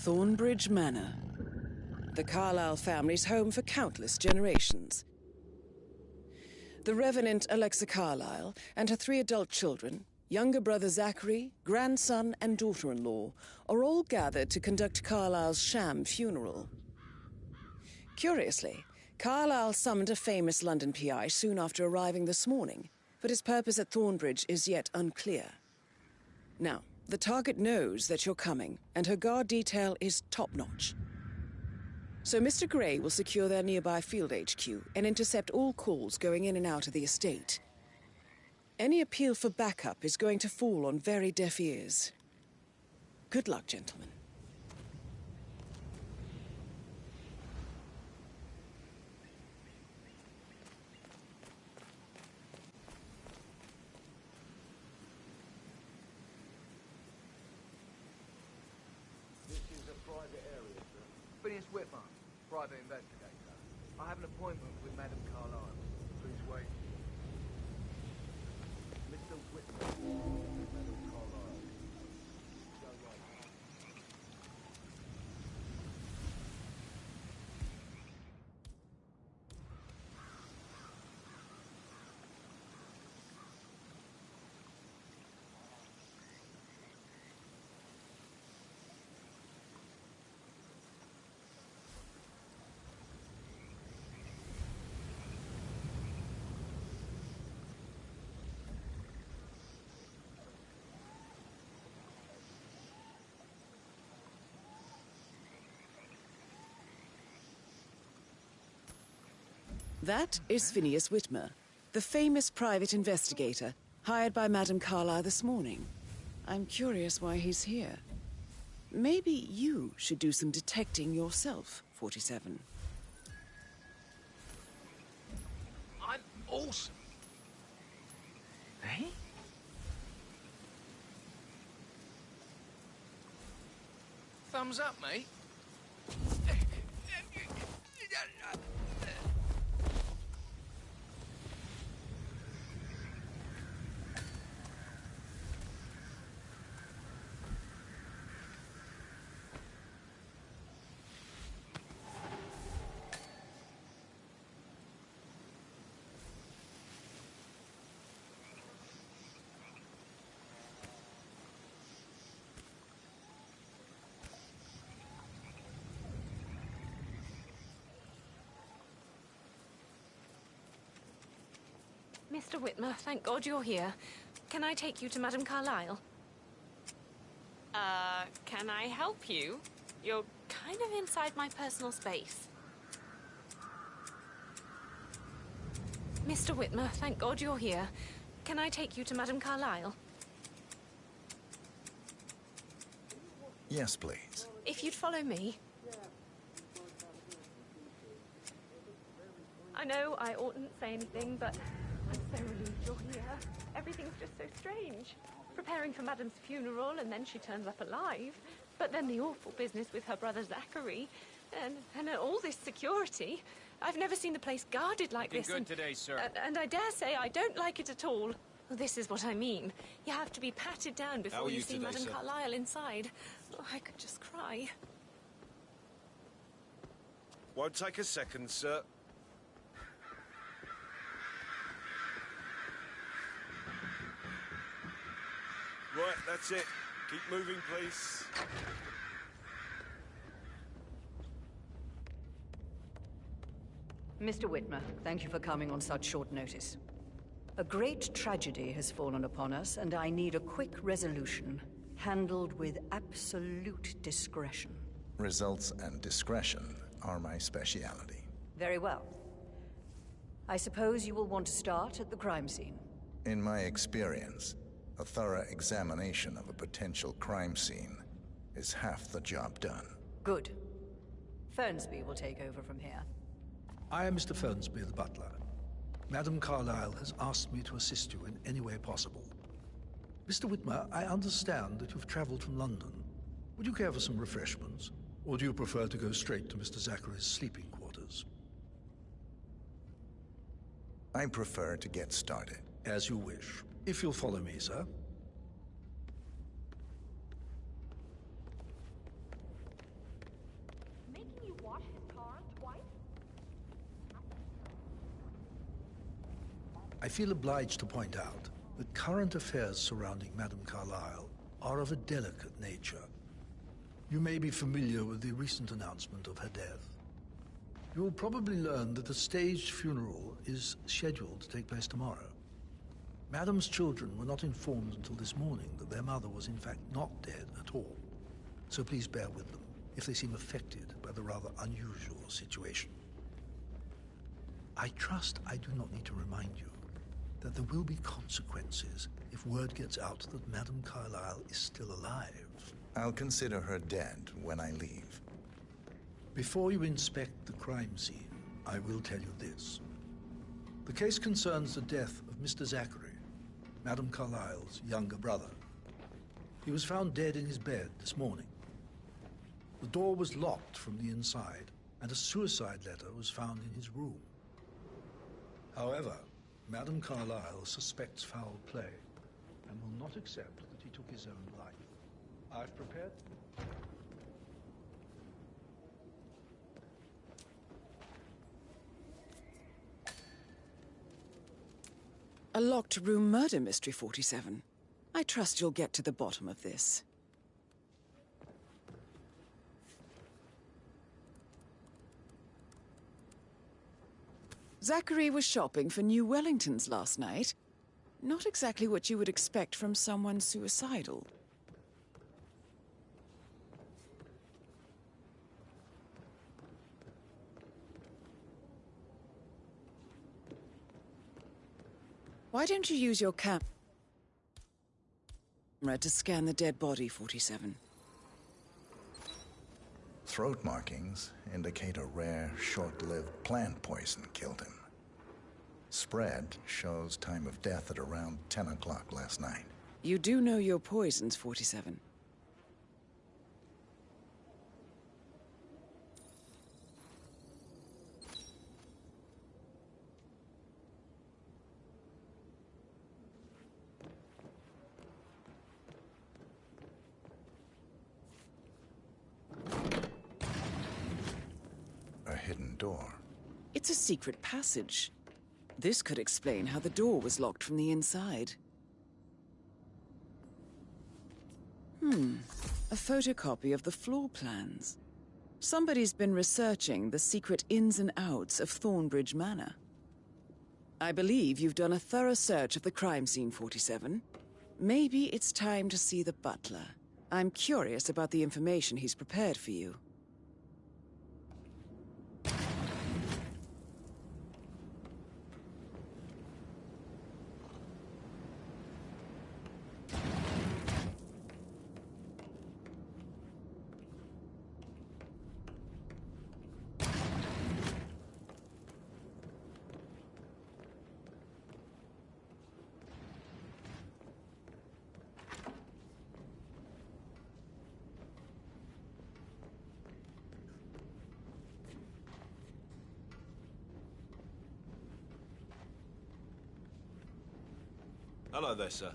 Thornbridge Manor. The Carlyle family's home for countless generations. The Revenant Alexa Carlyle and her 3 adult children, younger brother Zachary, grandson and daughter-in-law, are all gathered to conduct Carlyle's sham funeral. Curiously, Carlyle summoned a famous London PI soon after arriving this morning, but his purpose at Thornbridge is yet unclear. Now, the target knows that you're coming, and her guard detail is top-notch. So Mr. Gray will secure their nearby field HQ and intercept all calls going in and out of the estate. Any appeal for backup is going to fall on very deaf ears. Good luck, gentlemen. Phineas Whitman, private investigator. I have an appointment with Madame Carlyle. Please wait. Mr. Whitman, Madame Carlyle. Go right. That is Phineas Whitmer, the famous private investigator hired by Madame Carlyle this morning. I'm curious why he's here. Maybe you should do some detecting yourself, 47. I'm awesome. Eh? Thumbs up, mate. Mr. Whitmer, thank God you're here. Can I take you to Madame Carlyle? Can I help you? You're kind of inside my personal space. Mr. Whitmer, thank God you're here. Can I take you to Madame Carlyle? Yes, please. If you'd follow me. I know I oughtn't say anything, but I'm so relieved you're here. Everything's just so strange. Preparing for Madame's funeral, and then she turns up alive. But then the awful business with her brother Zachary, and all this security. I've never seen the place guarded like this. Looking good today, sir. And I dare say I don't like it at all. Well, this is what I mean. You have to be patted down before you see today, Madame sir? Carlyle inside. Oh, I could just cry. Won't take a second, sir. Right, that's it. Keep moving, please. Mr. Whitmer, thank you for coming on such short notice. A great tragedy has fallen upon us, and I need a quick resolution, handled with absolute discretion. Results and discretion are my speciality. Very well. I suppose you will want to start at the crime scene. In my experience, a thorough examination of a potential crime scene is half the job done. Good. Fernsby will take over from here. I am Mr. Fernsby, the butler. Madame Carlyle has asked me to assist you in any way possible. Mr. Whitmer, I understand that you've traveled from London. Would you care for some refreshments? Or do you prefer to go straight to Mr. Zachary's sleeping quarters? I prefer to get started. As you wish. If you'll follow me, sir. I feel obliged to point out that current affairs surrounding Madame Carlyle are of a delicate nature. You may be familiar with the recent announcement of her death. You will probably learn that a staged funeral is scheduled to take place tomorrow. Madame's children were not informed until this morning that their mother was in fact not dead at all. So please bear with them if they seem affected by the rather unusual situation. I trust I do not need to remind you that there will be consequences if word gets out that Madame Carlyle is still alive. I'll consider her dead when I leave. Before you inspect the crime scene, I will tell you this. The case concerns the death of Mr. Zachary, Madame Carlyle's younger brother. He was found dead in his bed this morning. The door was locked from the inside, and a suicide letter was found in his room. However, Madame Carlyle suspects foul play and will not accept that he took his own life. I've prepared... A locked room murder mystery, 47. I trust you'll get to the bottom of this. Zachary was shopping for new Wellingtons last night. Not exactly what you would expect from someone suicidal. Why don't you use your camera to scan the dead body, 47? Throat markings indicate a rare, short-lived plant poison killed him. Spread shows time of death at around 10 o'clock last night. You do know your poisons, 47. A hidden door. It's a secret passage. This could explain how the door was locked from the inside. A photocopy of the floor plans. Somebody's been researching the secret ins and outs of Thornbridge Manor. I believe you've done a thorough search of the crime scene, 47. Maybe it's time to see the butler. I'm curious about the information he's prepared for you. Hello there, sir.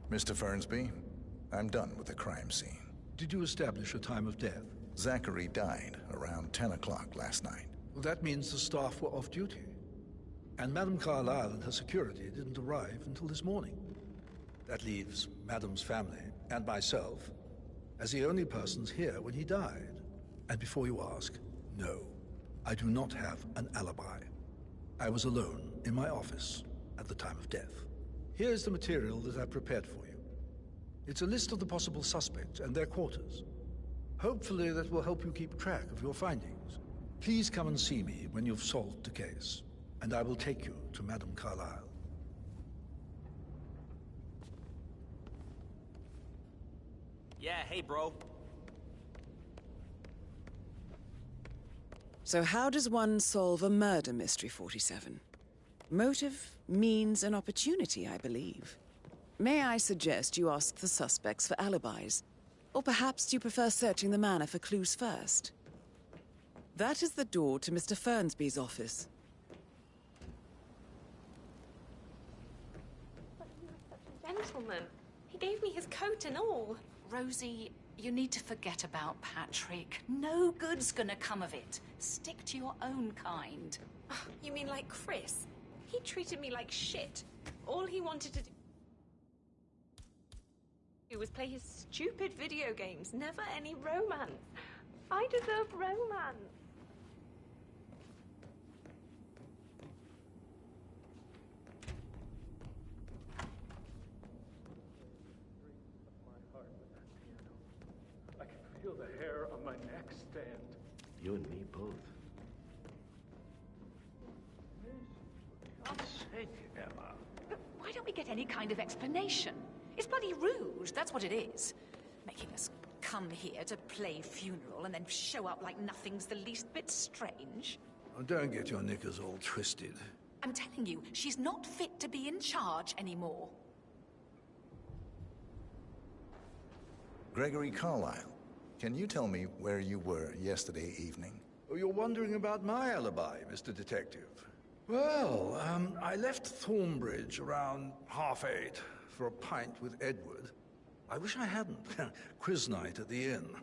Mr. Fernsby, I'm done with the crime scene. Did you establish a time of death? Zachary died around 10 o'clock last night. Well, that means the staff were off duty. And Madame Carlyle and her security didn't arrive until this morning. That leaves Madame's family and myself as the only persons here when he died. And before you ask, no, I do not have an alibi. I was alone in my office at the time of death. Here's the material that I've prepared for you. It's a list of the possible suspects and their quarters. Hopefully that will help you keep track of your findings. Please come and see me when you've solved the case, and I will take you to Madame Carlyle. Yeah, hey, bro. So how does one solve a murder mystery, 47? Motive, means, and opportunity, I believe. May I suggest you ask the suspects for alibis? Or perhaps you prefer searching the manor for clues first? That is the door to Mr. Fernsby's office. But he was such a gentleman. He gave me his coat and all. Rosie, you need to forget about Patrick. No good's gonna come of it. Stick to your own kind. Oh, you mean like Chris? He treated me like shit. All he wanted to do was play his stupid video games, never any romance. I deserve romance. I can feel the hair on my neck stand. You and me both. God's sake, Emma. But why don't we get any kind of explanation? It's bloody rude, that's what it is. Making us come here to play funeral and then show up like nothing's the least bit strange. Oh, don't get your knickers all twisted. I'm telling you, she's not fit to be in charge anymore. Gregory Carlyle, can you tell me where you were yesterday evening? Oh, you're wondering about my alibi, Mr. Detective. Well, I left Thornbridge around 8:30 for a pint with Edward. I wish I hadn't. Quiz night at the inn.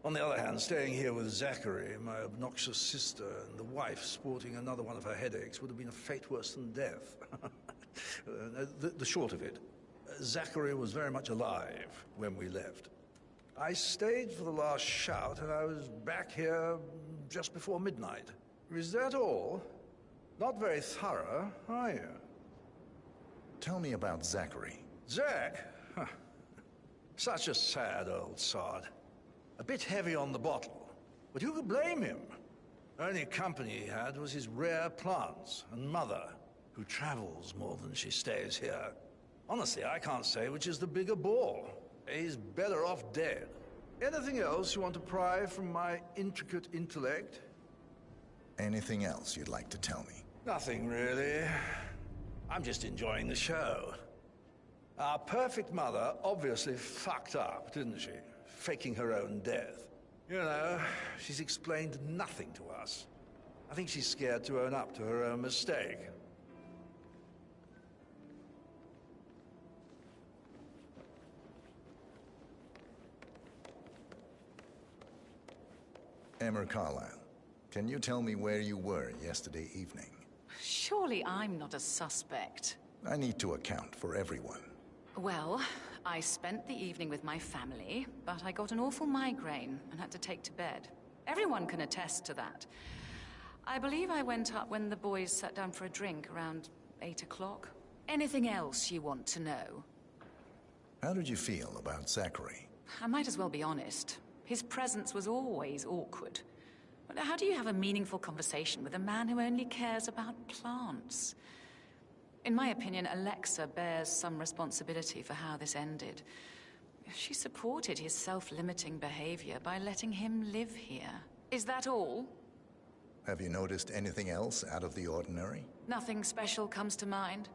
On the other hand, staying here with Zachary, my obnoxious sister, and the wife sporting another one of her headaches would have been a fate worse than death. The short of it, Zachary was very much alive when we left. I stayed for the last shout, and I was back here just before midnight. Is that all? Not very thorough, are you? Tell me about Zachary. Zach? Huh. Such a sad old sod. A bit heavy on the bottle, but who could blame him? Only company he had was his rare plants and mother, who travels more than she stays here. Honestly, I can't say which is the bigger bore. He's better off dead. Anything else you want to pry from my intricate intellect? Anything else you'd like to tell me? Nothing, really. I'm just enjoying the show. Our perfect mother obviously fucked up, didn't she? Faking her own death. You know, she's explained nothing to us. I think she's scared to own up to her own mistake. Emma Carlyle, can you tell me where you were yesterday evening? Surely I'm not a suspect. I need to account for everyone. Well, I spent the evening with my family, but I got an awful migraine and had to take to bed. Everyone can attest to that. I believe I went up when the boys sat down for a drink around 8 o'clock. Anything else you want to know? How did you feel about Zachary? I might as well be honest. His presence was always awkward. But how do you have a meaningful conversation with a man who only cares about plants? In my opinion, Alexa bears some responsibility for how this ended. She supported his self-limiting behavior by letting him live here. Is that all? Have you noticed anything else out of the ordinary? Nothing special comes to mind.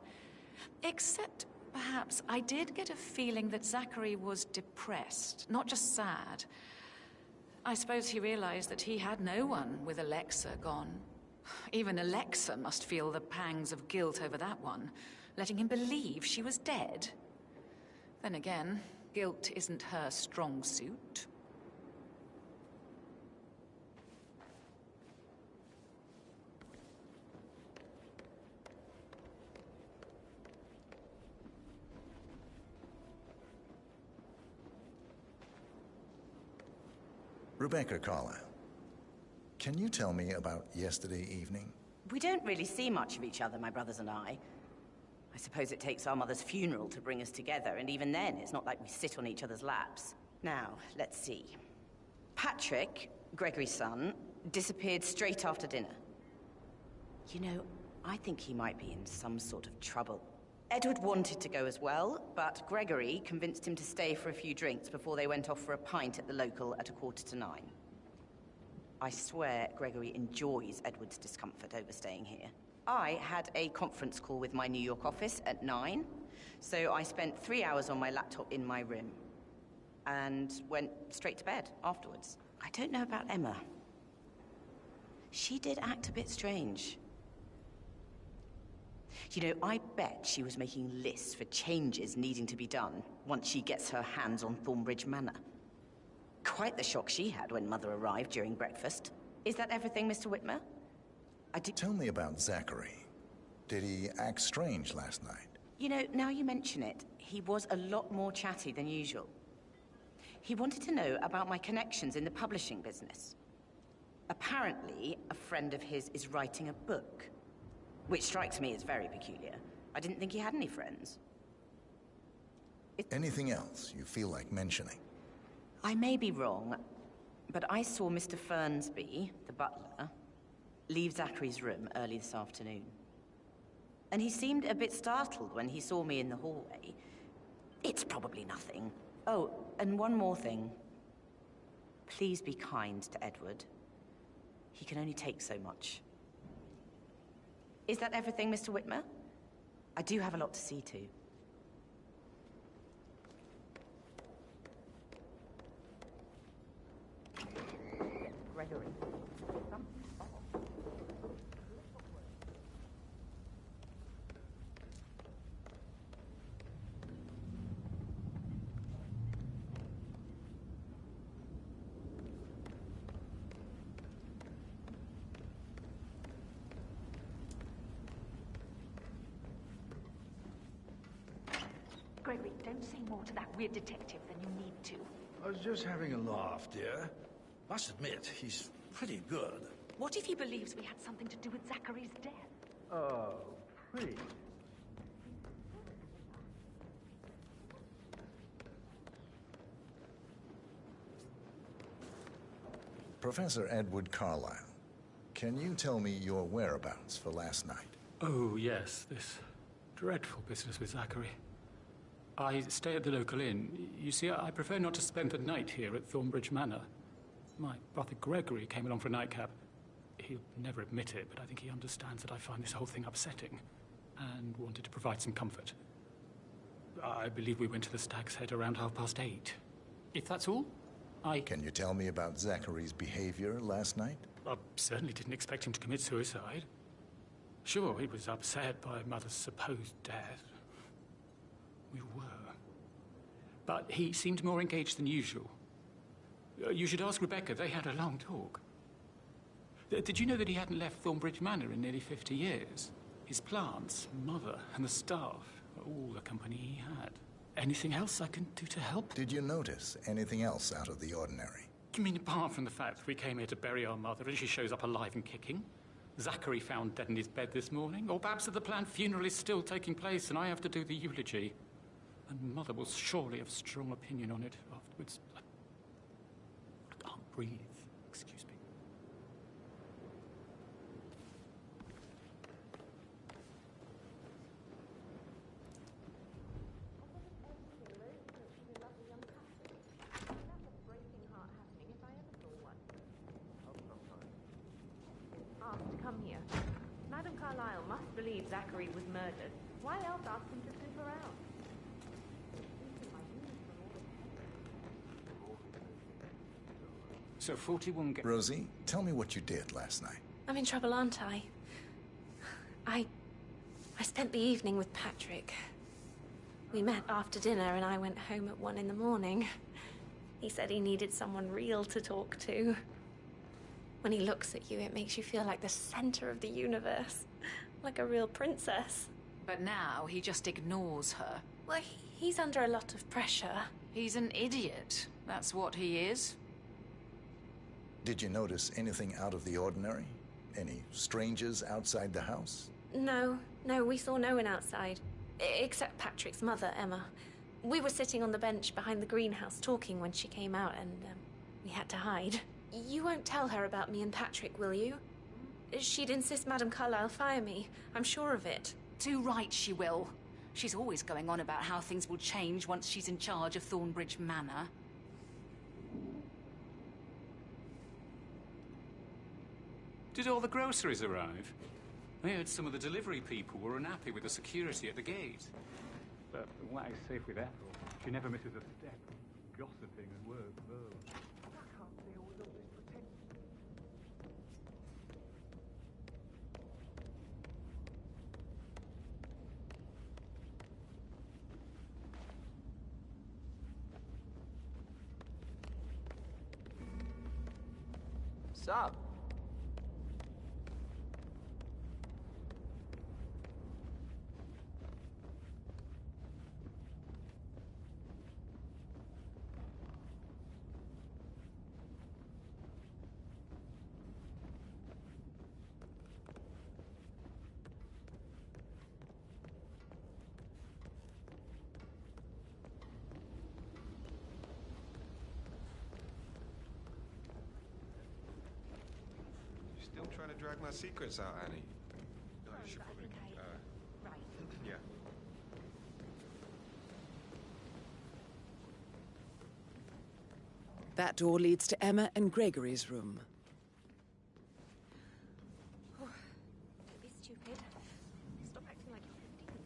Except, perhaps, I did get a feeling that Zachary was depressed, not just sad. I suppose he realized that he had no one with Alexa gone. Even Alexa must feel the pangs of guilt over that one, letting him believe she was dead. Then again, guilt isn't her strong suit. Rebecca Carlyle, can you tell me about yesterday evening? We don't really see much of each other, my brothers and I. I suppose it takes our mother's funeral to bring us together, and even then, it's not like we sit on each other's laps. Now, let's see. Patrick, Gregory's son, disappeared straight after dinner. You know, I think he might be in some sort of trouble. Edward wanted to go as well, but Gregory convinced him to stay for a few drinks before they went off for a pint at the local at 9:15. I swear Gregory enjoys Edward's discomfort over staying here. I had a conference call with my New York office at 9, So I spent 3 hours on my laptop in my room and went straight to bed afterwards. I don't know about Emma. She did act a bit strange. You know, I bet she was making lists for changes needing to be done once she gets her hands on Thornbridge Manor. Quite the shock she had when Mother arrived during breakfast. Is that everything, Mr. Whitmer? Tell me about Zachary. Did he act strange last night? You know, now you mention it, he was a lot more chatty than usual. He wanted to know about my connections in the publishing business. Apparently, a friend of his is writing a book, which strikes me as very peculiar. I didn't think he had any friends. Anything else you feel like mentioning? I may be wrong, but I saw Mr. Fernsby, the butler, leave Zachary's room early this afternoon. And he seemed a bit startled when he saw me in the hallway. It's probably nothing. Oh, and one more thing. Please be kind to Edward. He can only take so much. Is that everything, Mr. Whitmer? I do have a lot to see to. Gregory. Gregory, don't say more to that weird detective than you need to. I was just having a laugh, dear. Must admit, he's pretty good. What if he believes we had something to do with Zachary's death? Oh, please. Professor Edward Carlyle, can you tell me your whereabouts for last night? Oh, yes, this dreadful business with Zachary. I stay at the local inn. You see, I prefer not to spend the night here at Thornbridge Manor. My brother Gregory came along for a nightcap. He'll never admit it, but I think he understands that I find this whole thing upsetting and wanted to provide some comfort. I believe we went to the Stag's Head around 8:30. If that's all, Can you tell me about Zachary's behavior last night? I certainly didn't expect him to commit suicide. Sure, he was upset by Mother's supposed death. We were. But he seemed more engaged than usual. You should ask Rebecca. They had a long talk. Did you know that he hadn't left Thornbridge Manor in nearly 50 years? His plants, Mother, and the staff were all the company he had. Anything else I can do to help? Did you notice anything else out of the ordinary? You mean apart from the fact that we came here to bury our mother and she shows up alive and kicking? Zachary found dead in his bed this morning? Or perhaps that the planned funeral is still taking place and I have to do the eulogy? And Mother will surely have a strong opinion on it afterwards. I can't breathe. Excuse me. Asked to come here. Madam Carlyle must believe Zachary was murdered. Why else ask him to snoop around? So 41 Rosie, tell me what you did last night. I'm in trouble, aren't I? I spent the evening with Patrick. We met after dinner and I went home at 1 in the morning. He said he needed someone real to talk to. When he looks at you, it makes you feel like the center of the universe. Like a real princess. But now he just ignores her. Well, he's under a lot of pressure. He's an idiot. That's what he is. Did you notice anything out of the ordinary? Any strangers outside the house? No, we saw no one outside. Except Patrick's mother, Emma. We were sitting on the bench behind the greenhouse talking when she came out and we had to hide. You won't tell her about me and Patrick, will you? She'd insist Madam Carlyle fire me. I'm sure of it. Too right she will. She's always going on about how things will change once she's in charge of Thornbridge Manor. Did all the groceries arrive? I heard some of the delivery people were unhappy with the security at the gate. But from what I say with Ethel, she never misses a step. Gossiping and word verbal. I can't deal with all this pretense. Sup? Still trying to drag my secrets out, Annie? No, you should probably... Right. Yeah. That door leads to Emma and Gregory's room. Don't be stupid. Stop acting like you're 15.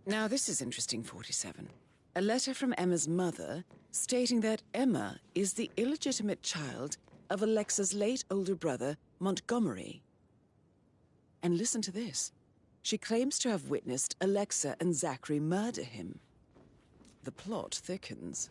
Now this is interesting, 47. A letter from Emma's mother stating that Emma is the illegitimate child of Alexa's late older brother, Montgomery. And listen to this. She claims to have witnessed Alexa and Zachary murder him. The plot thickens.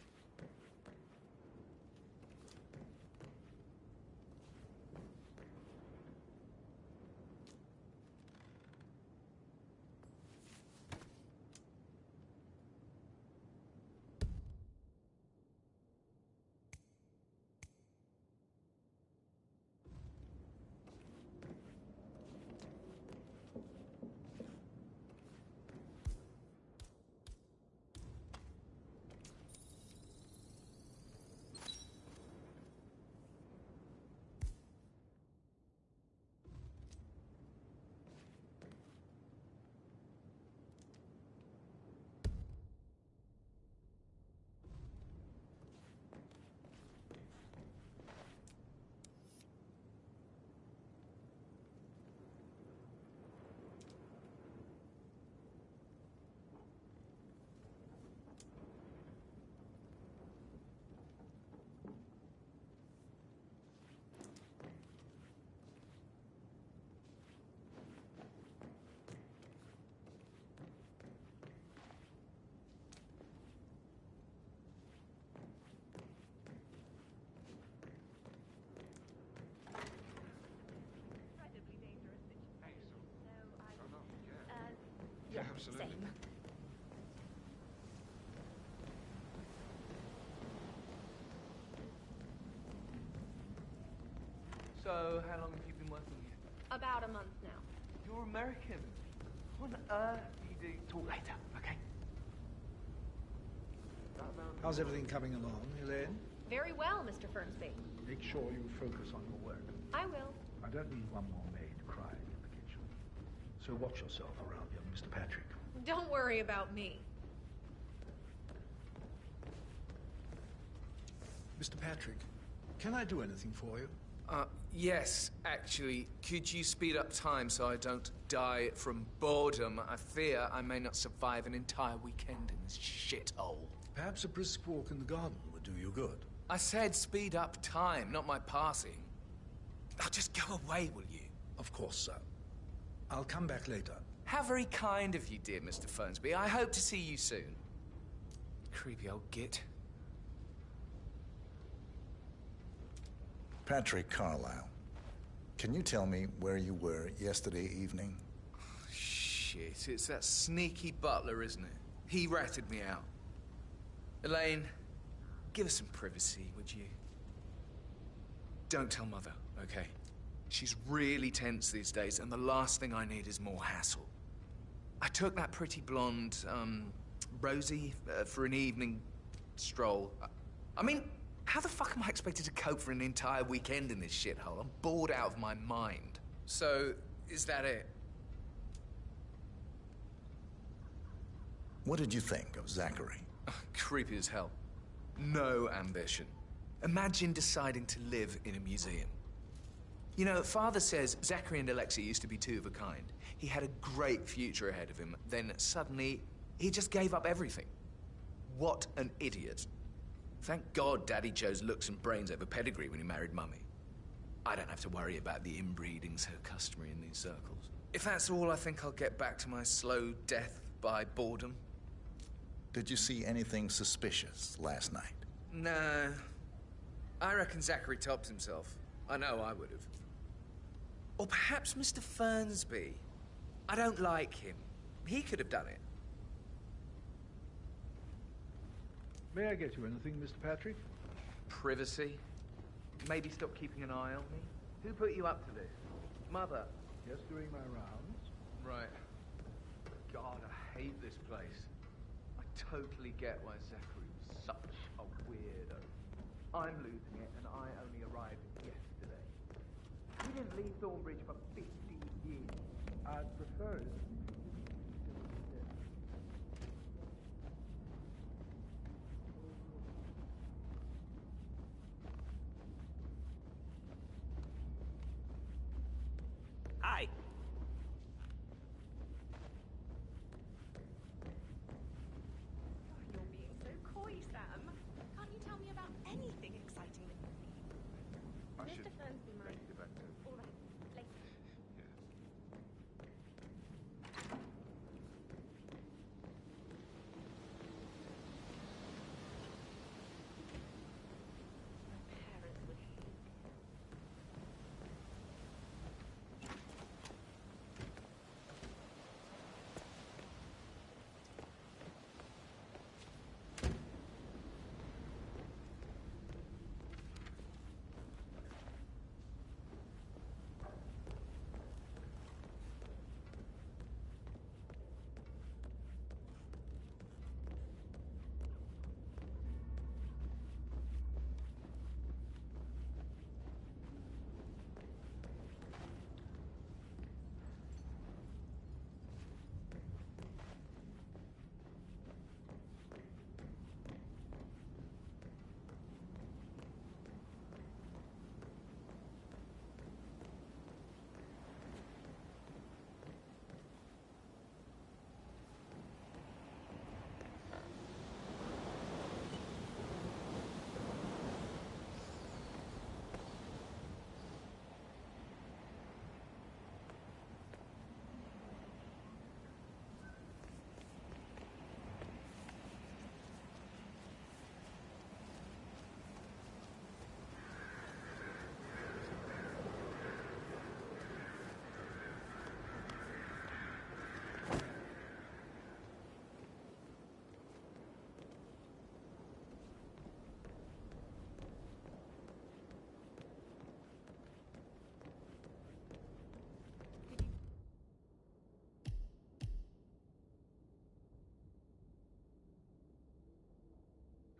Yeah, absolutely. Same. So, how long have you been working here? About a month now. You're American. What on earth do you do? Talk later, okay? How's everything coming along, Elaine? Very well, Mr. Fernsby. Make sure you focus on your work. I will. I don't need one more maid crying in the kitchen. So watch yourself around young Mr. Patrick. Don't worry about me. Mr. Patrick, can I do anything for you? Yes, actually. Could you speed up time so I don't die from boredom? I fear I may not survive an entire weekend in this shithole. Perhaps a brisk walk in the garden would do you good. I said speed up time, not my passing. Now just go away, will you? Of course, sir. I'll come back later. How very kind of you, dear Mr. Fernsby. I hope to see you soon. Creepy old git. Patrick Carlyle, can you tell me where you were yesterday evening? Shit, it's that sneaky butler, isn't it? He ratted me out. Elaine, give us some privacy, would you? Don't tell Mother, okay? She's really tense these days, and the last thing I need is more hassle. I took that pretty blonde, Rosie, for an evening stroll. I mean, how the fuck am I expected to cope for an entire weekend in this shithole? I'm bored out of my mind. So, is that it? What did you think of Zachary? Creepy as hell. No ambition. Imagine deciding to live in a museum. You know, Father says Zachary and Alexei used to be two of a kind. He had a great future ahead of him, then suddenly, he just gave up everything. What an idiot. Thank God Daddy chose looks and brains over pedigree when he married Mummy. I don't have to worry about the inbreeding so customary in these circles. If that's all, I think I'll get back to my slow death by boredom. Did you see anything suspicious last night? No. I reckon Zachary topped himself. I know I would have. Or perhaps Mr. Fernsby. I don't like him. He could have done it. May I get you anything, Mr. Patrick? Privacy? Maybe stop keeping an eye on me? Who put you up to this? Mother? Just doing my rounds. Right. God, I hate this place. I totally get why Zachary was such a weirdo. I'm losing it, and I only arrived yesterday. He didn't leave Thornbridge for 50 years. I'd prefer it. Hi. You're being so coy, Sam. Can't you tell me about anything exciting that you've seen? I Mr. should Fernsby might. get back to All right, later. My parents would hate me.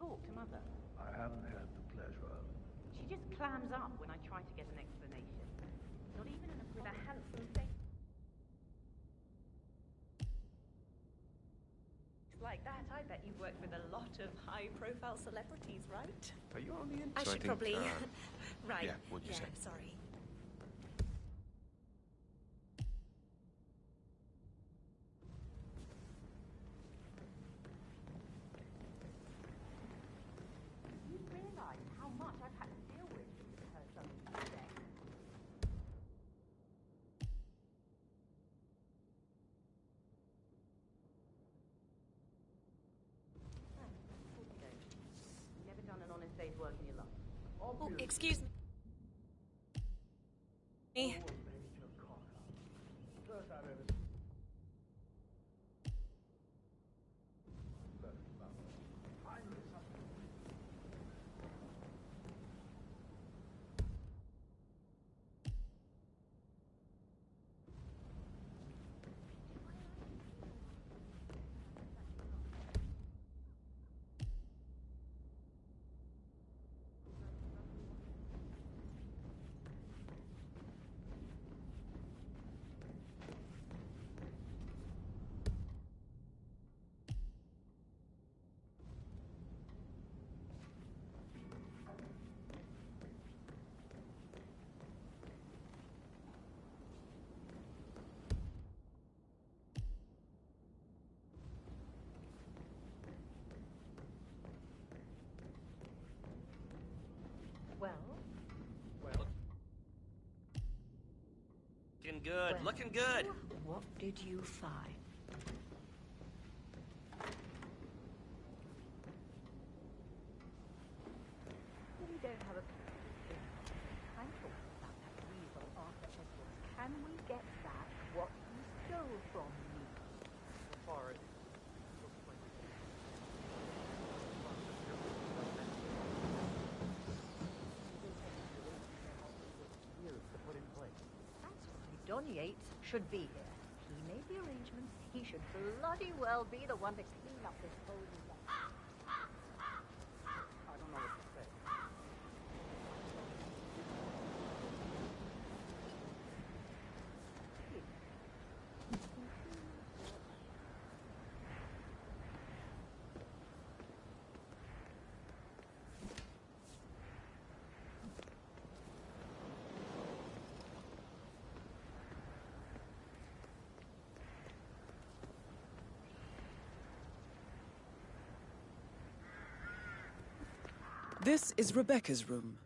Talk to Mother. I haven't had the pleasure. She just clams up when I try to get an explanation. Not even with a handsome face like that, I bet you've worked with a lot of high-profile celebrities, right? Are you on the end? I So should think, probably... right. Yeah, what'd you say? Sorry. You realise how much I've had to deal with since her son's death? Oh, excuse me. Well. Looking good, looking good. What did you find? We don't have a I'm talking about that weasel Arthur Edwards. Can we get back what he stole from me? So far, it looks like years to put in place. That's why Don Yates should be here. He made the arrangements. He should bloody well be the one to clean up this whole mess. I don't know what to say. This is Rebecca's room.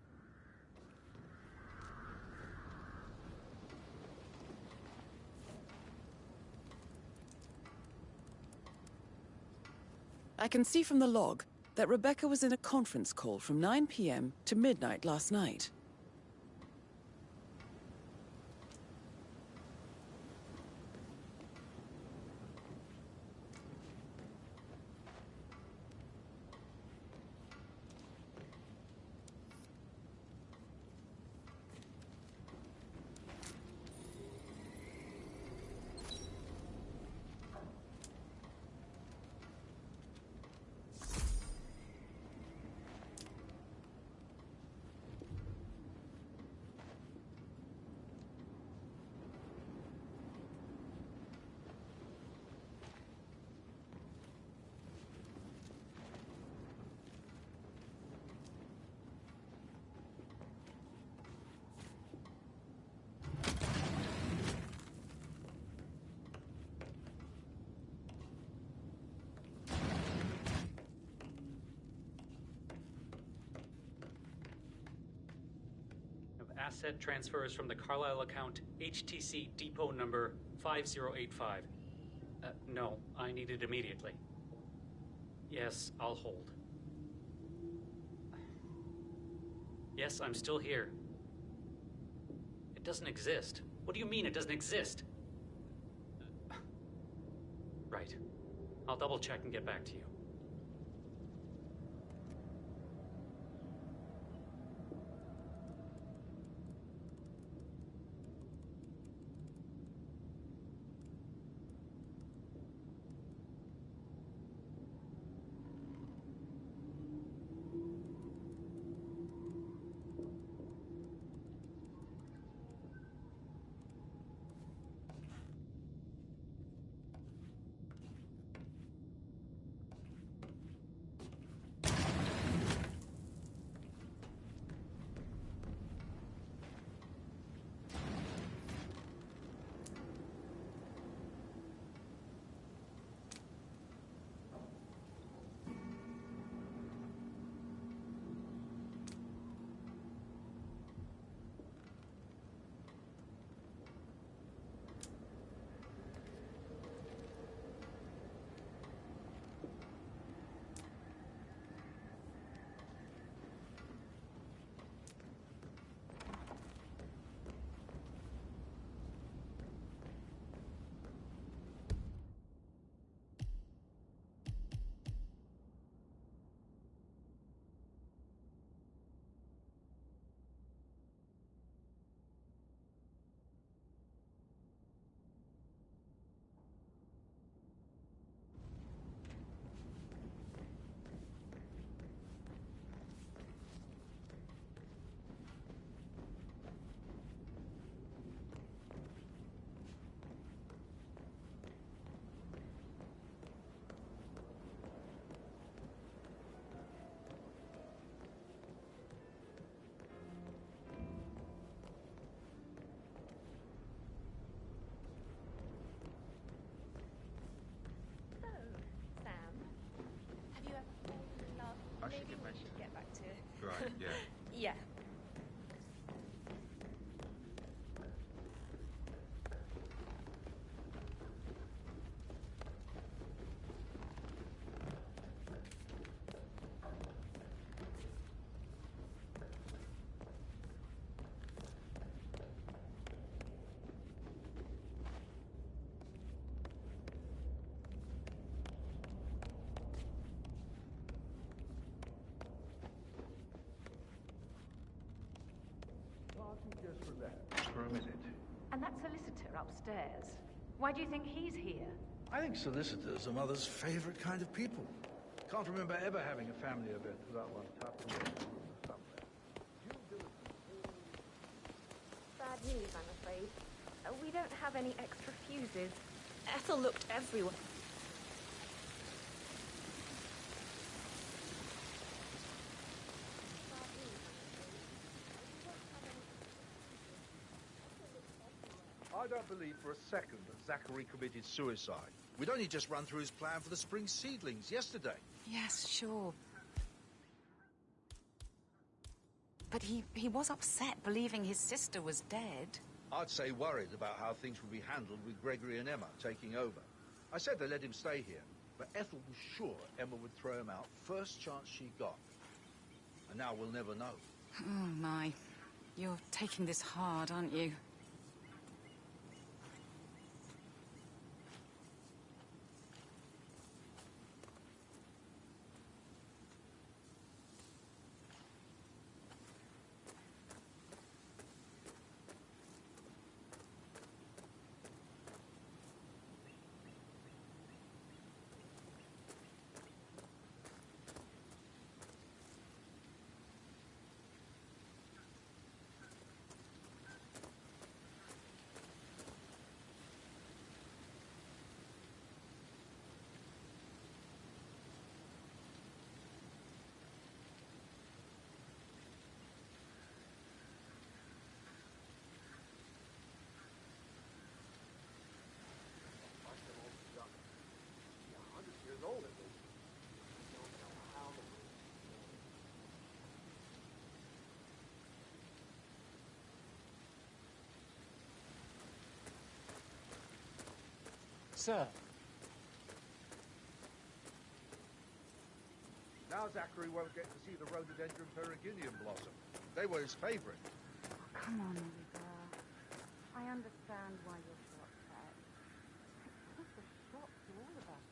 I can see from the log that Rebecca was in a conference call from 9 p.m. to midnight last night. Asset transfers from the Carlisle account HTC depot number 5085. No, I need it immediately. Yes, I'll hold. Yes, I'm still here. It doesn't exist. What do you mean it doesn't exist? Right. I'll double check and get back to you. right, yeah. Yeah. Just relax for a minute. And that solicitor upstairs, why do you think he's here? I think solicitors are Mother's favorite kind of people. Can't remember ever having a family event without one tucked away somewhere. Bad news, I'm afraid. We don't have any extra fuses. Ethel looked everywhere. I don't believe for a second that Zachary committed suicide. We'd only just run through his plan for the spring seedlings yesterday. Yes, sure. But he was upset believing his sister was dead. I'd say worried about how things would be handled with Gregory and Emma taking over. I said they let him stay here, but Ethel was sure Emma would throw him out first chance she got. And now we'll never know. Oh, my. You're taking this hard, aren't you? Sir. Now Zachary won't get to see the rhododendron peregrinium blossom. They were his favorite. Come on, Oliver. I understand why you're so upset. It's just a shock to all of us.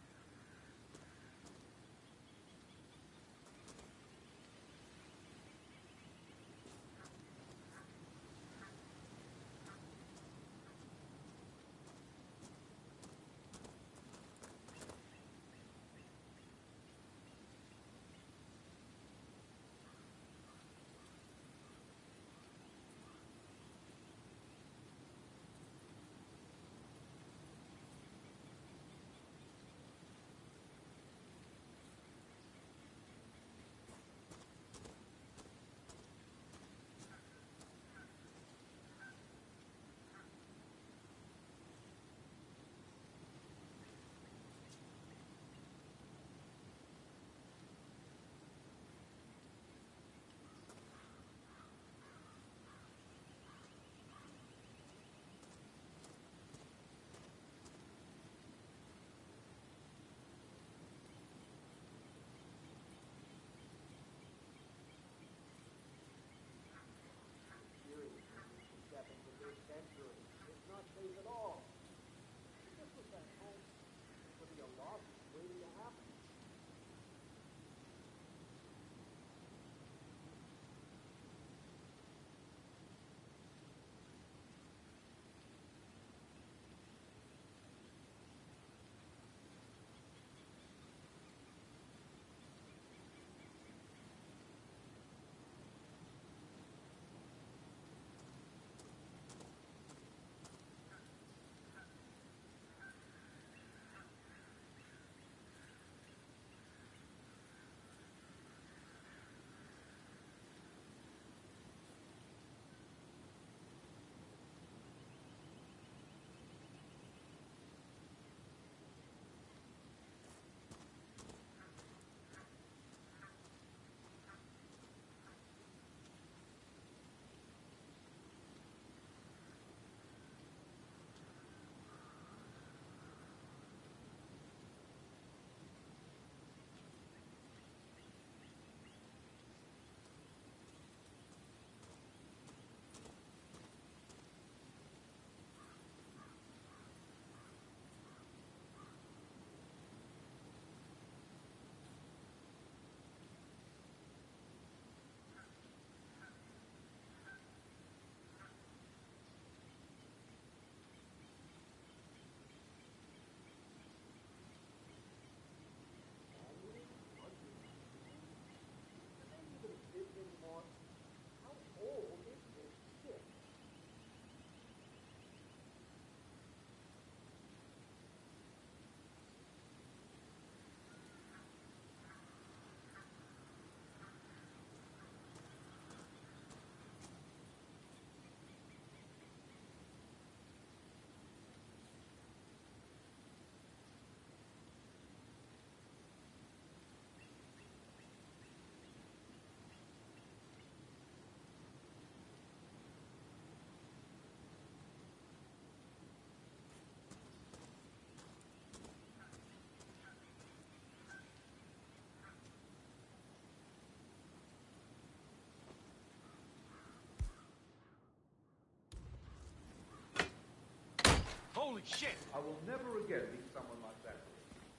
Holy shit! I will never again meet someone like that.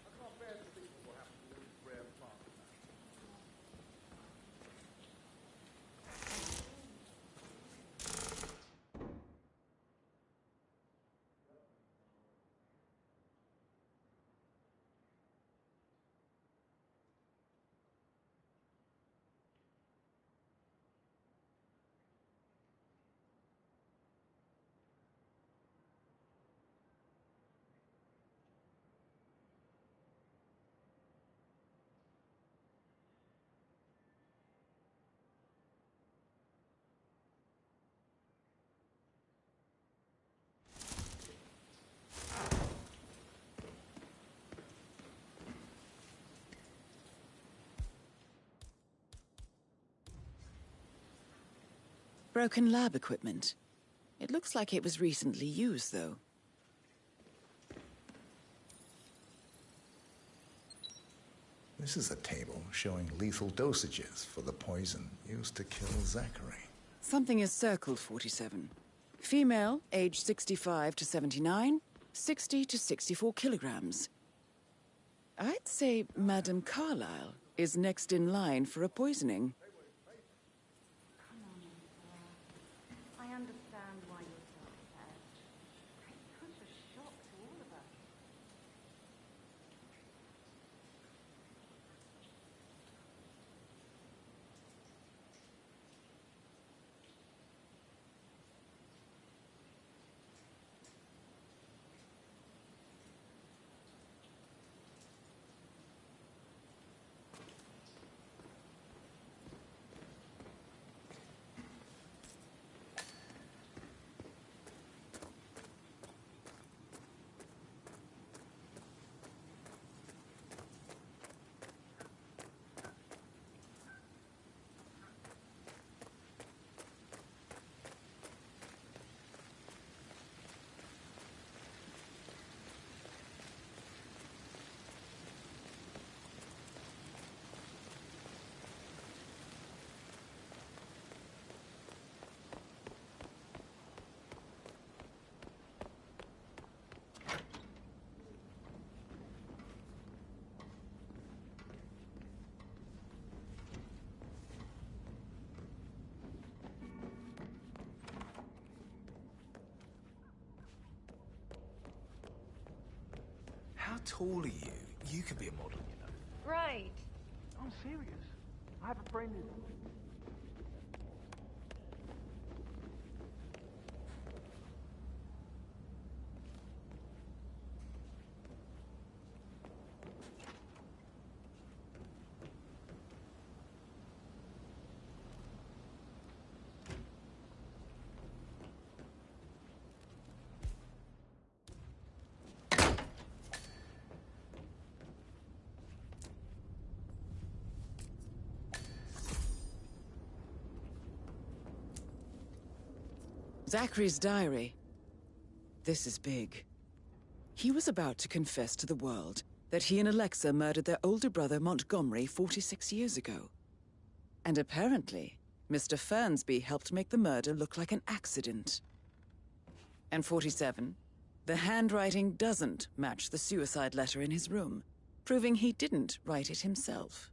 I can't bear to think what will happen to this rare plant now. Broken lab equipment. It looks like it was recently used, though. This is a table showing lethal dosages for the poison used to kill Zachary. Something is circled, 47. Female, age 65 to 79, 60 to 64 kilograms. I'd say Madame Carlyle is next in line for a poisoning. I understand why you're so upset. It's such a shock to all of us. How tall are you? You could be a model, you know. Right. I'm serious. I have a friend who... Zachary's diary. This is big. He was about to confess to the world that he and Alexa murdered their older brother Montgomery 46 years ago. And apparently, Mr. Fernsby helped make the murder look like an accident. And 47, the handwriting doesn't match the suicide letter in his room, proving he didn't write it himself.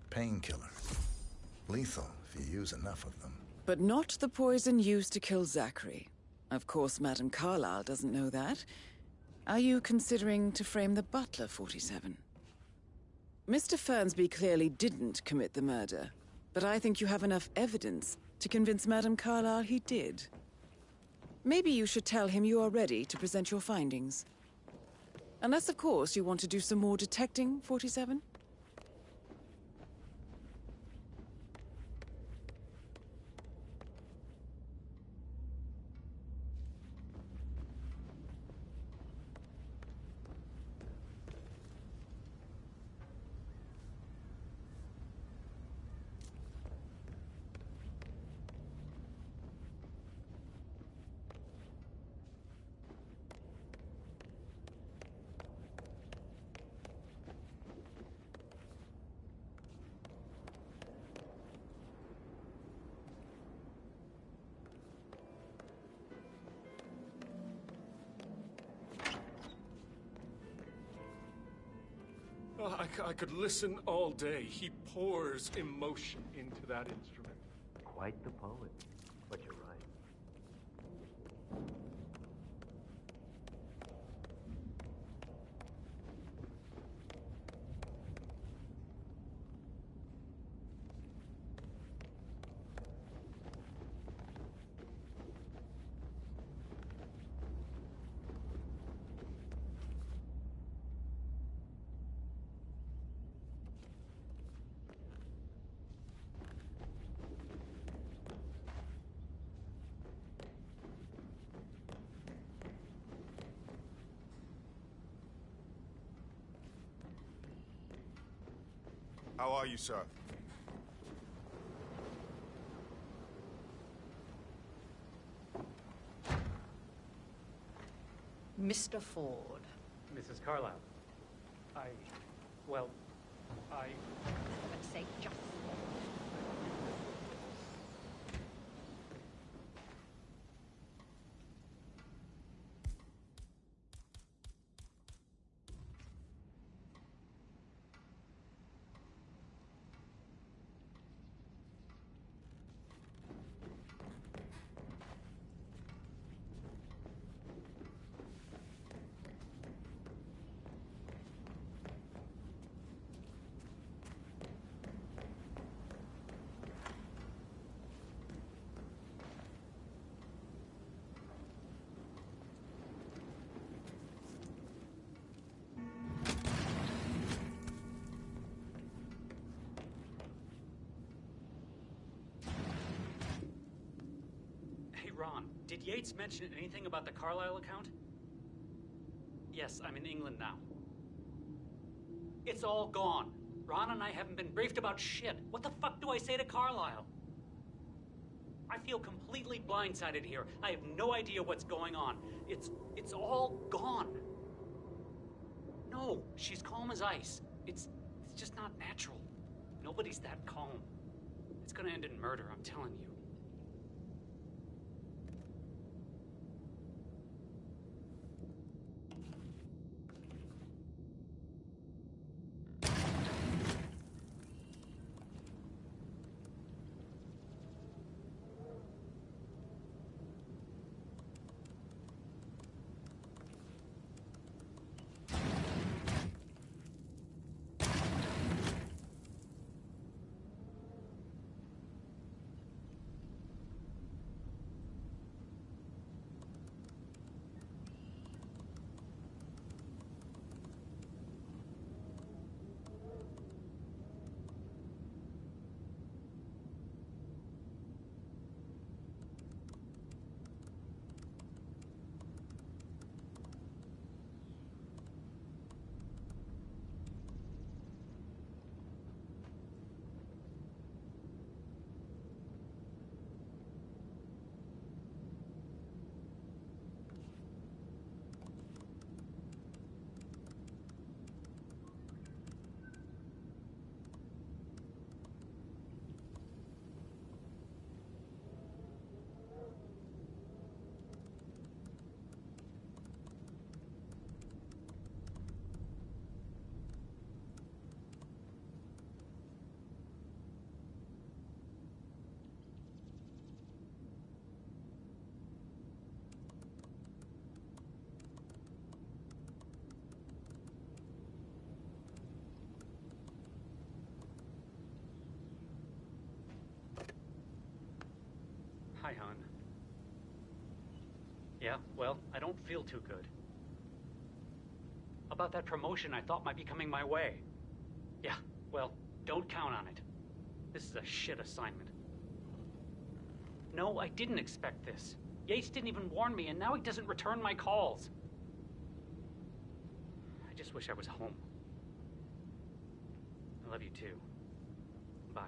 Painkiller. Lethal if you use enough of them. But not the poison used to kill Zachary. Of course, Madame Carlyle doesn't know that. Are you considering to frame the butler, 47? Mr. Fernsby clearly didn't commit the murder, but I think you have enough evidence to convince Madame Carlyle he did. Maybe you should tell him you are ready to present your findings. Unless, of course, you want to do some more detecting, 47? Oh, I could listen all day. He pours emotion into that instrument. Quite the poet. But you're right. How are you, sir? Mr. Ford. Mrs. Carlyle. Well, Let's say just. Ron, did Yates mention anything about the Carlyle account? Yes, I'm in England now. It's all gone. Ron and I haven't been briefed about shit. What the fuck do I say to Carlyle? I feel completely blindsided here. I have no idea what's going on. It's all gone. No, she's calm as ice. It's just not natural. Nobody's that calm. It's gonna end in murder, I'm telling you. Hi, hon. Yeah, well, I don't feel too good. About that promotion I thought might be coming my way. Yeah, well, don't count on it. This is a shit assignment. No, I didn't expect this. Yates didn't even warn me, and now he doesn't return my calls. I just wish I was home. I love you too. Bye.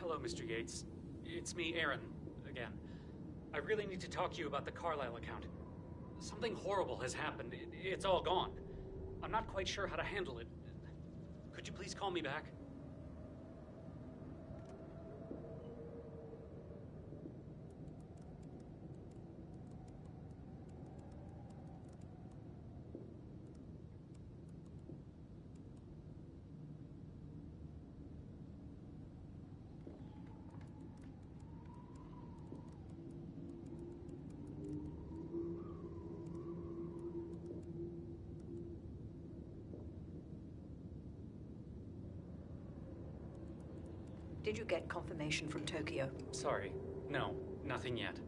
Hello, Mr. Yates. It's me, Aaron, again. I really need to talk to you about the Carlisle account. Something horrible has happened. It's all gone. I'm not quite sure how to handle it. Could you please call me back? Did you get confirmation from Tokyo? Sorry. No, nothing yet.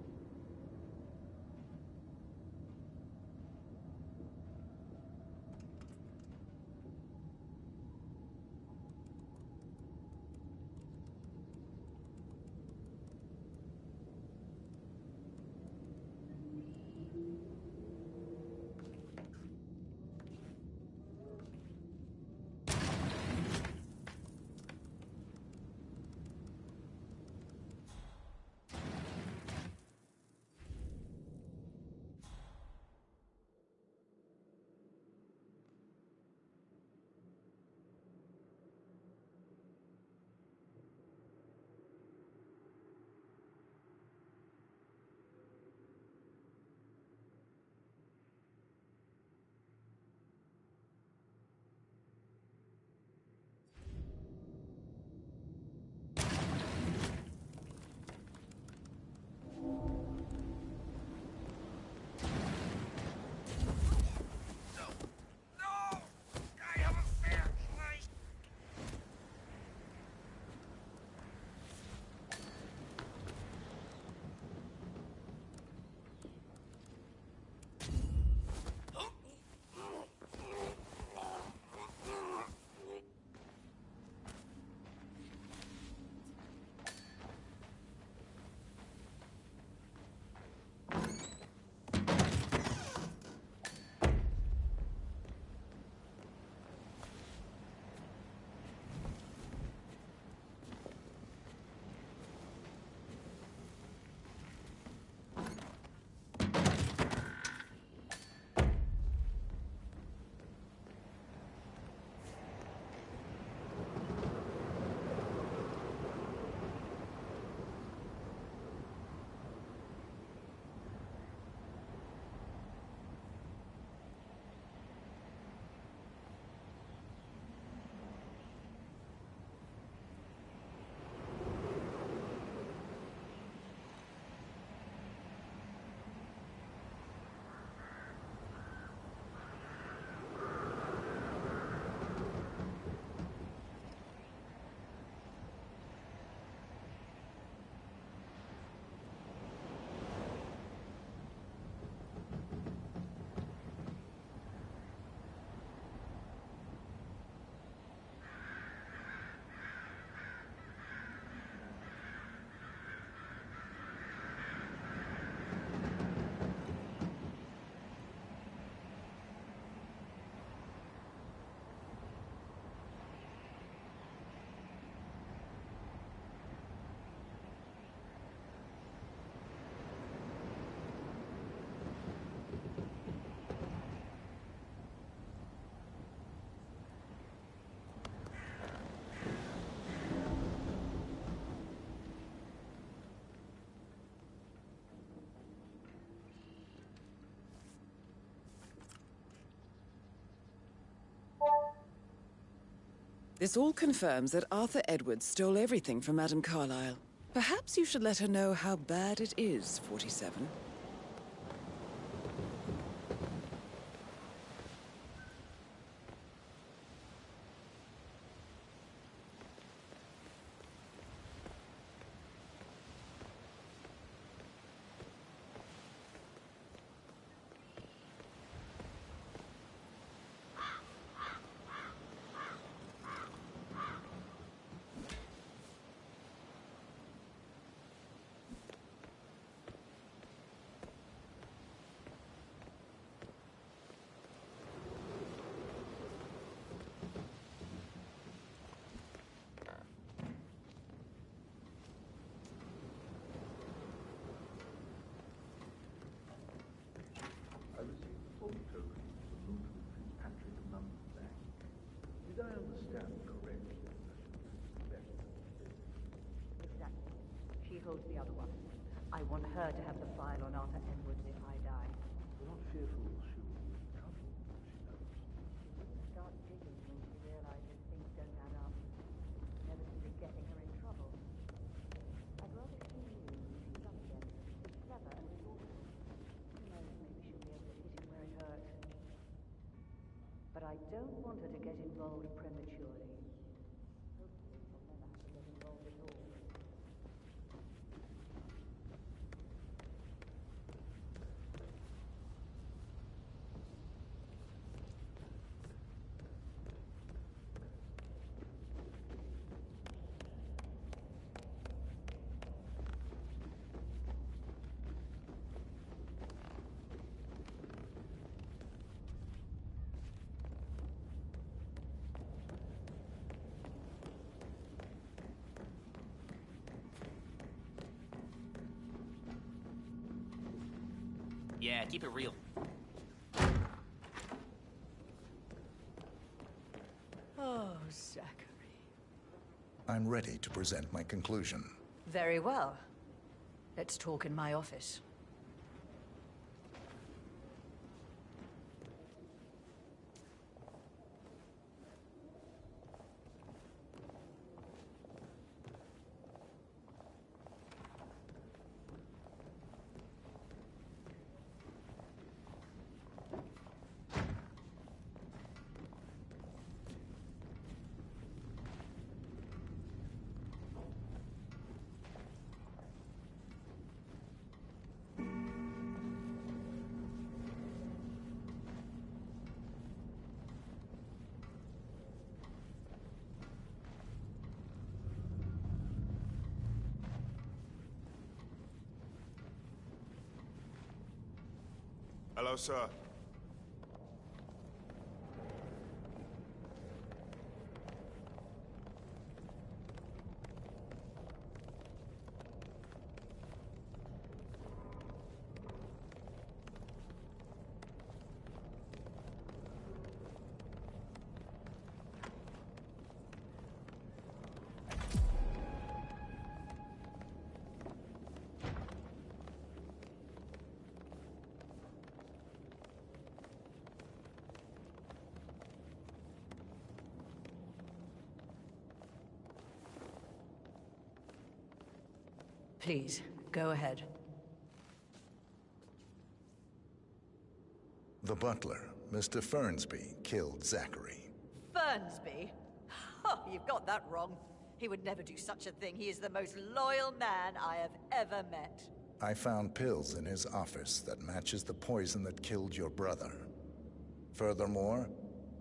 This all confirms that Arthur Edwards stole everything from Madame Carlisle. Perhaps you should let her know how bad it is, 47. her to have the file on Arthur Edwards if I die. We're not fearful she will be in trouble, she knows. She wouldn't start digging when she realizes things don't add up. Never seem to be getting her in trouble. I'd rather see you if she's up again. She's clever and resourceful. Who knows, maybe she'll be able to hit him where it hurts. But I don't want her to get involved prematurely. Hopefully she'll never have to get involved at all. Yeah, keep it real. Oh, Zachary. I'm ready to present my conclusion. Very well. Let's talk in my office. Hello, sir. Please, go ahead. The butler, Mr. Fernsby, killed Zachary. Fernsby? Oh, you've got that wrong. He would never do such a thing. He is the most loyal man I have ever met. I found pills in his office that matches the poison that killed your brother. Furthermore,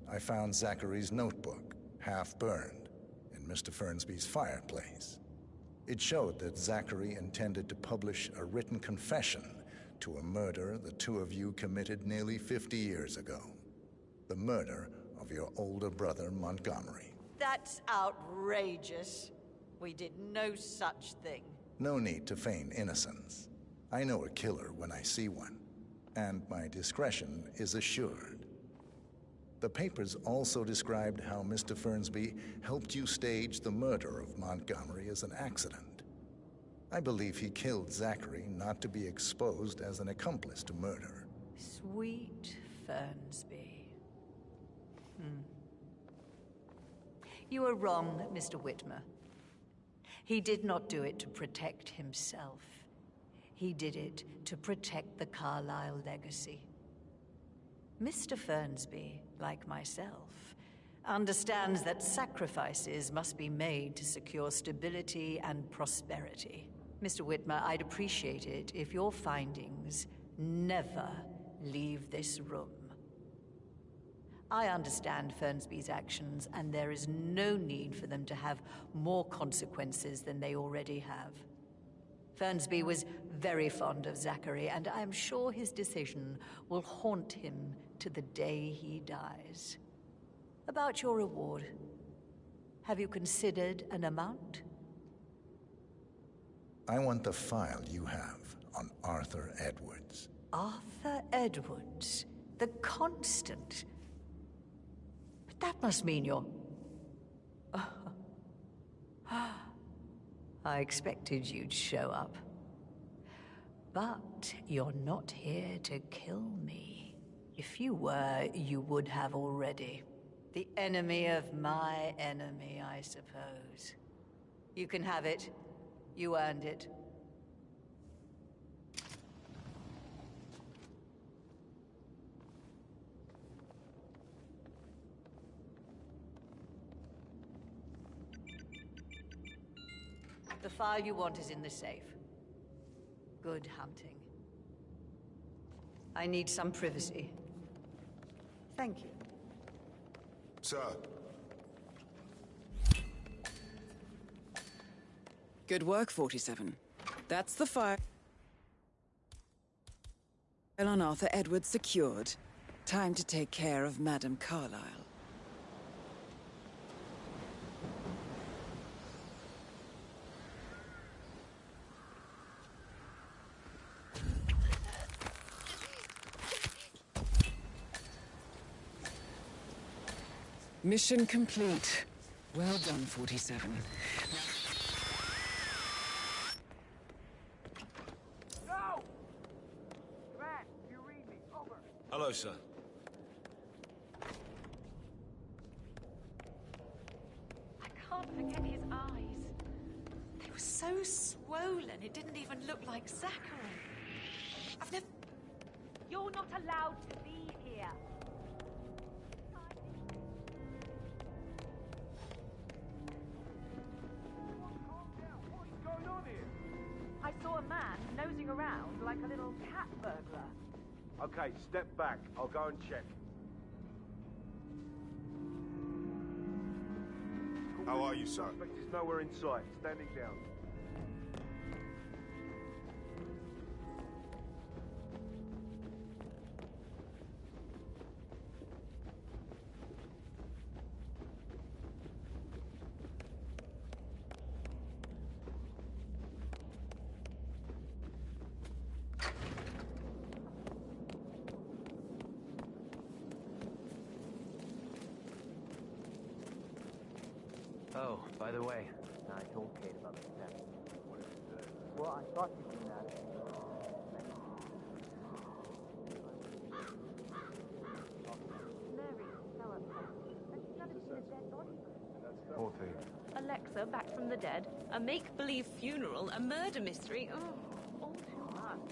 I found Zachary's notebook, half burned, in Mr. Fernsby's fireplace. It showed that Zachary intended to publish a written confession to a murder the two of you committed nearly 50 years ago. The murder of your older brother, Montgomery. That's outrageous. We did no such thing. No need to feign innocence. I know a killer when I see one, and my discretion is assured. The papers also described how Mr. Fernsby helped you stage the murder of Montgomery as an accident. I believe he killed Zachary not to be exposed as an accomplice to murder. Sweet Fernsby. You are wrong, Mr. Whitmer. He did not do it to protect himself. He did it to protect the Carlyle legacy. Mr. Fernsby, like myself, understands that sacrifices must be made to secure stability and prosperity. Mr. Whitmer, I'd appreciate it if your findings never leave this room. I understand Fernsby's actions, and there is no need for them to have more consequences than they already have. Fernsby was very fond of Zachary, and I'm sure his decision will haunt him to the day he dies. About your reward, have you considered an amount? I want the file you have on Arthur Edwards. Arthur Edwards, the Constant. But that must mean you're... I expected you'd show up. But you're not here to kill me. If you were, you would have already. The enemy of my enemy, I suppose. You can have it. You earned it. The file you want is in the safe. Good hunting. I need some privacy. Thank you. Sir. Good work, 47. That's the file on Arthur Edwards secured. Time to take care of Madame Carlyle. Mission complete. Well done, 47. No! Grant, you read me. Over. Hello, sir. I can't forget his eyes. They were so swollen, it didn't even look like Zachary. I've never... You're not allowed to be here. What's going on here? I saw a man nosing around like a little cat burglar. Okay, step back. I'll go and check. How are you, sir? Suspect is nowhere in sight. Standing down. Oh, by the way, I told Kate about the test. Well, I thought you'd do that. Mary, so upset. And she's never seen a dead body. Poor thing. Alexa back from the dead, a make-believe funeral, a murder mystery. Oh, all too much.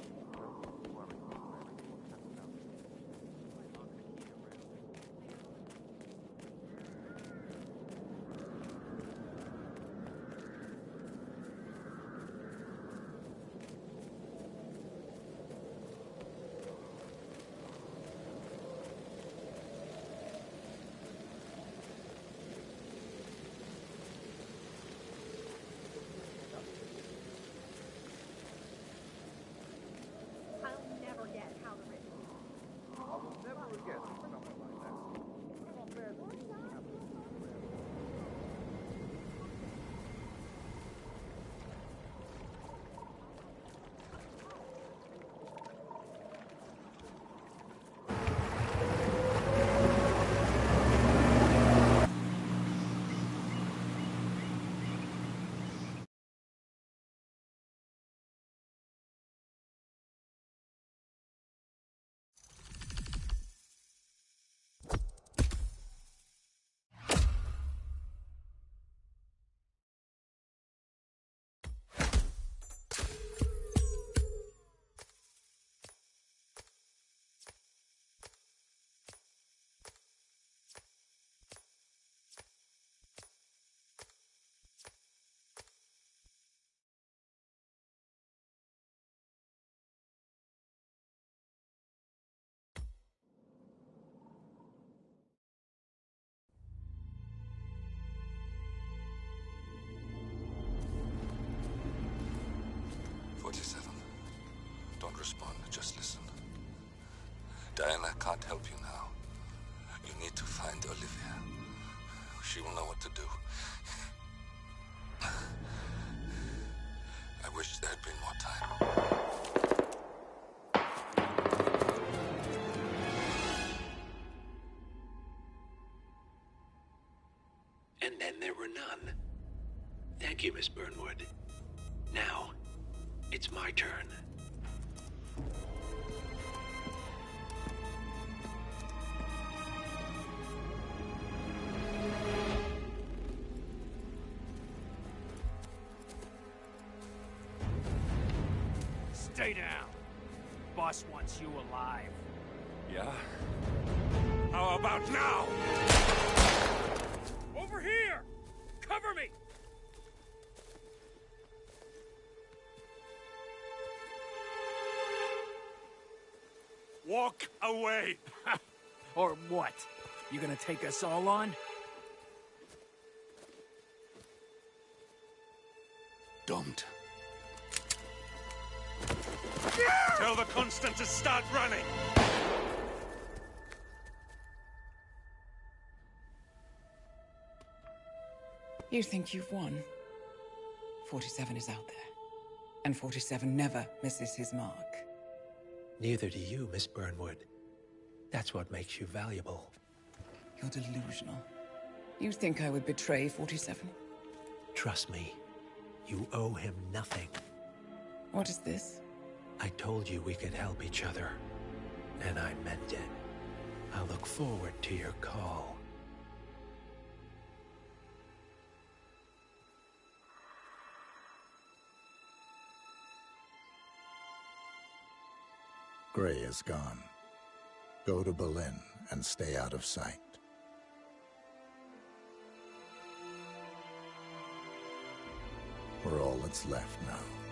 I'll never get how to written. I will never forget something like that. It's not fair that these things happen. Don't respond, just listen. Diana can't help you now. You need to find Olivia. She will know what to do. I wish there had been more time. And then there were none. Thank you, Miss Burnwood. Now, it's my turn. Stay down. Boss wants you alive. Yeah? How about now? Over here! Cover me! Walk away! Or what? You gonna take us all on? Don't. Tell the Constant to start running! You think you've won? 47 is out there. And 47 never misses his mark. Neither do you, Miss Burnwood. That's what makes you valuable. You're delusional. You think I would betray 47? Trust me, you owe him nothing. What is this? I told you we could help each other, and I meant it. I look forward to your call. Gray is gone. Go to Berlin and stay out of sight. We're all that's left now.